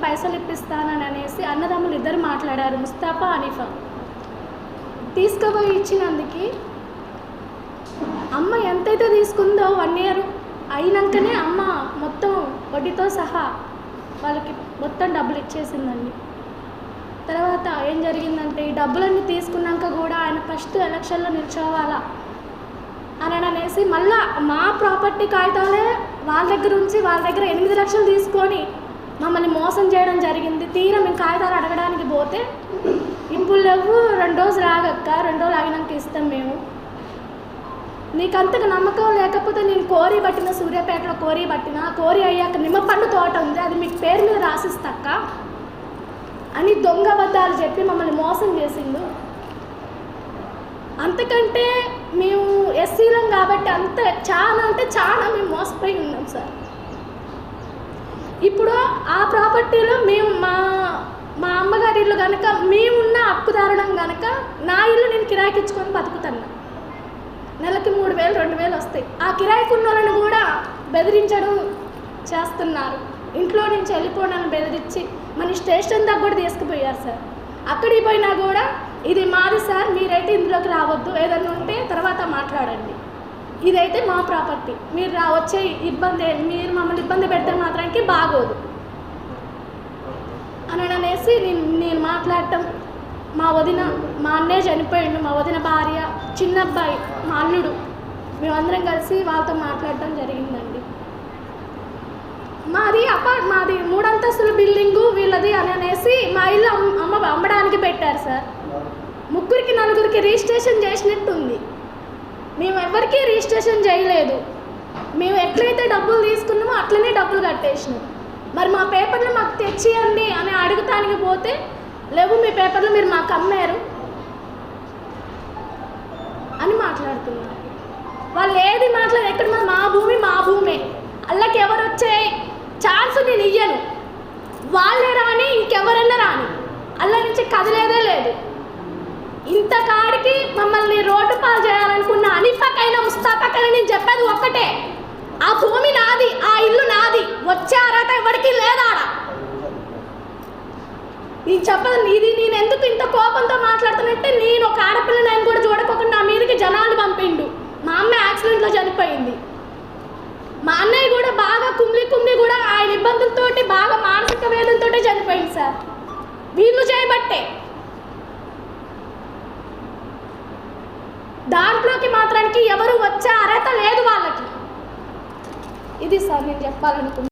పైసలు ఇప్పిస్తానని అనేసి అన్నదమ్ములు ఇద్దరు మాట్లాడారు, ముస్తాఫా హనీఫా. తీసుకుపోయి ఇచ్చినందుకు అమ్మ ఎంతైతే తీసుకుందో 1 year అయినాకనే అమ్మ మొత్తం వడ్డీతో సహా వాళ్ళకి మొత్తం డబ్బులు ఇచ్చేసిందండి. తర్వాత ఏం జరిగిందంటే ఈ డబ్బులన్నీ తీసుకున్నాక కూడా ఆయన ఫస్ట్ ఎలక్షన్లో నిల్చోవాలా అని అనేసి మళ్ళా మా ప్రాపర్టీ కాగితాలే వాళ్ళ దగ్గర ఉంచి వాళ్ళ దగ్గర 8 లక్షలు తీసుకొని మమ్మల్ని మోసం చేయడం జరిగింది. తీరా మేము కాగితాలు అడగడానికి పోతే ఇప్పుడు లేవు, 2 రోజులు ఆగక్క, 2 రోజులు ఆగినాక ఇస్తాం మేము. నీకు అంతగా నమ్మకం లేకపోతే నేను కోరి పట్టిన, సూర్యాపేటలో కోరి పట్టిన, కోరి అయ్యాక నిమ్మపండు తోట ఉంది, అది మీకు పేరు మీద రాసిస్తాక్క అని దొంగ అబద్ధాలు చెప్పి మమ్మల్ని మోసం చేసిండు. అంతకంటే మేము ఎస్సీలం కాబట్టి చాలా మేము మోసపోయి ఉన్నాం సార్. ఇప్పుడు ఆ ప్రాపర్టీలో మేము మా అమ్మగారి ఇల్లు కనుక మేమున్న హక్కుదారుడం కనుక నా ఇల్లు నేను కిరాయికి ఇచ్చుకొని బతుకుతున్నా. నెలకి 3000 2000 వస్తాయి. ఆ కిరాయికి ఉన్న వాళ్ళని కూడా బెదిరించడం చేస్తున్నారు. ఇంట్లో నుంచి వెళ్ళిపోవడానికి బెదిరించి మన స్టేషన్ దగ్గర కూడా తీసుకుపోయారు సార్. అక్కడికి పోయినా కూడా ఇది మాది సార్, మీరైతే ఇందులోకి రావద్దు, ఏదన్నా ఉంటే తర్వాత మాట్లాడండి, ఇదైతే మా ప్రాపర్టీ, మీరు వచ్చే ఇబ్బంది, మీరు మమ్మల్ని ఇబ్బంది పెడితే మాత్రానికి బాగోదు అని అనేసి నేను మాట్లాడటం. మా అన్నయ్య చనిపోయిండు, మా వదిన భార్య, చిన్న అబ్బాయి, మా అల్లుడు, మేమందరం కలిసి వాళ్ళతో మాట్లాడటం జరిగిందండి. మాది 3 అంతస్తుల బిల్డింగు వీళ్ళది అని అనేసి మా ఇల్లు అమ్మడానికి పెట్టారు సార్. 3 4 రిజిస్ట్రేషన్ చేసినట్టుంది. మేము ఎవరికీ రిజిస్ట్రేషన్ చేయలేదు. మేము ఎట్లయితే డబ్బులు తీసుకున్నామో అట్లనే డబ్బులు కట్టేసినాం. మరి మా పేపర్లు మాకు తెచ్చియండి అని అడుగుతానికి పోతే లేవు, మీ పేపర్లు మీరు మాకు అమ్మారు అని మాట్లాడుతున్నారు. వాళ్ళు ఏది మాట్లాడారు, ఎక్కడ మా భూమే, అల్లకి ఎవరు వచ్చే ఛాన్స్ నేను ఇయ్యను, వాళ్ళే రాని ఇంకెవరన్నా రాని, అల్ల నుంచి కదిలేదే లేదు. ఇంత కాడికి మమ్మల్ని రోడ్డు పాలు చేయాలనుకున్న హనీఫాకైనా ముస్తాఫాకైనా నేను చెప్పేది ఒక్కటే, ఆ భూమి నాది, ఆ ఇల్లు నాది, వచ్చే అర్హత ఎవరికి లేదాడ. నేను చెప్పదు ఇది. నేను ఎందుకు ఇంత కోపంతో మాట్లాడుతానంటే, నేను ఒక ఆడపిల్లని ఆయన కూడా చూడకోకుండా నా మీదకి జనాలు పంపిండు. మా అమ్మ యాక్సిడెంట్లో చనిపోయింది. మా అన్నయ్య కూడా బాగా కుమ్మి కూడా ఆయన ఇబ్బందులతోటి బాగా మానసిక వేదనతోటే చనిపోయింది సార్. వీళ్ళు చేయబట్టే దాంట్లోకి మాత్రానికి ఎవరు వచ్చే అర్హత లేదు వాళ్ళకి. ఇది సార్ నేను చెప్పాలనుకుంటున్నాను.